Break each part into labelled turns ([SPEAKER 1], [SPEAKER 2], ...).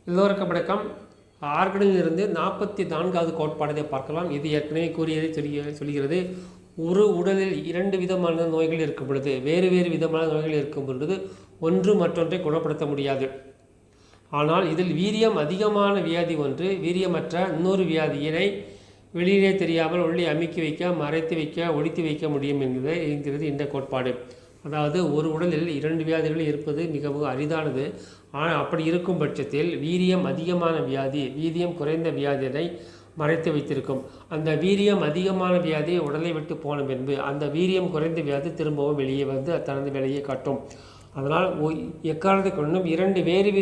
[SPEAKER 1] எல்லோருக்கும் வணக்கம். ஆர்கனிலிருந்து 44வது கோட்பாடை பார்க்கலாம். இது ஏற்கனவே கூறியதை சொல்கிறது. ஒரு உடலில் 2 விதமான நோய்கள் இருக்கும் பொழுது, வேறு வேறு விதமான நோய்கள் இருக்கும் பொழுது ஒன்று மற்றொன்றை குணப்படுத்த முடியாது. ஆனால் இதில் வீரியம் அதிகமான வியாதி ஒன்று வீரியமற்ற இன்னொரு வியாதியினை வெளியிலே தெரியாமல் உள்ளே அமுக்கி வைக்க, மறைத்து வைக்க, ஒழித்து வைக்க முடியும் என்கிறது இந்த கோட்பாடு. அதாவது ஒரு உடலில் 2 வியாதிகள் இருப்பது மிகவும் அரிதானது. ஆனால் அப்படி இருக்கும் பட்சத்தில் வீரியம் அதிகமான வியாதி வீரியம் குறைந்த வியாதியை மறைத்து வைத்திருக்கும். அந்த வீரியம் அதிகமான வியாதி உடலை விட்டு போன பின்பு அந்த வீரியம் குறைந்த வியாதி திரும்பவும் வெளியே வந்து தனது வேலையை காட்டும். அதனால் எக்காரணத்தை கொண்டும் 2 வேறு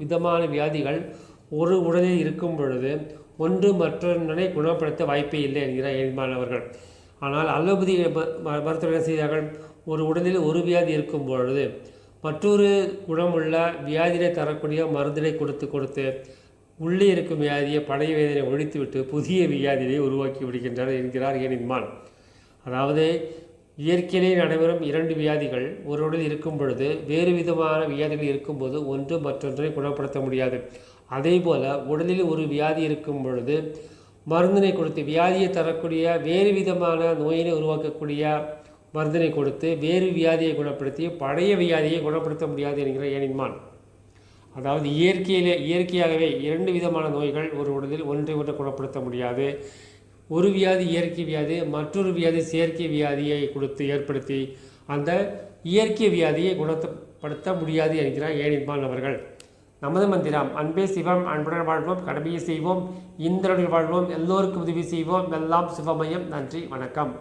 [SPEAKER 1] விதமான வியாதிகள் ஒரு உடலில் இருக்கும் பொழுது ஒன்று மற்றொன்றை குணப்படுத்த வாய்ப்பே இல்லை என்கிறார் எளிமானவர்கள். ஆனால் அலோபதி மருத்துவர்கள் செய்தார்கள். ஒரு உடலில் ஒரு வியாதி இருக்கும் பொழுது மற்றொரு குணமுள்ள வியாதியை தரக்கூடிய மருந்தினை கொடுத்து உள்ளே இருக்கும் வியாதியை பழைய வேதனை ஒழித்துவிட்டு புதிய வியாதியை உருவாக்கி விடுகின்றனர் என்கிறார் ஏனின்மான். அதாவது இயற்கையிலே நடைபெறும் 2 வியாதிகள் ஒரு உடலில் இருக்கும் பொழுது வேறு விதமான வியாதிகள் இருக்கும்போது ஒன்று மற்றொன்றை குணப்படுத்த முடியாது. அதே போல் உடலில் ஒரு வியாதி இருக்கும் பொழுது மருந்தினை கொடுத்து வியாதியை தரக்கூடிய வேறு விதமான நோயினை உருவாக்கக்கூடிய மருந்தினை கொடுத்து வேறு வியாதியை குணப்படுத்தி பழைய வியாதியை குணப்படுத்த முடியாது என்கிற ஏனின்மான். அதாவது இயற்கையாகவே 2 விதமான நோய்கள் ஒரு உடலில் ஒன்றை குணப்படுத்த முடியாது. ஒரு வியாதி இயற்கை வியாதி, மற்றொரு வியாதி செயற்கை வியாதியை கொடுத்து ஏற்படுத்தி அந்த இயற்கை வியாதியை குணப்படுத்த முடியாது என்கிறார் ஏனின்மான் அவர்கள். நமது மந்திரம் அன்பே சிவம், அன்புடன் வாழ்வோம், கடமையை செய்வோம், இந்திரனில் வாழ்வோம், எல்லோருக்கும் உதவி செய்வோம், எல்லாம் சிவமயம். நன்றி, வணக்கம்.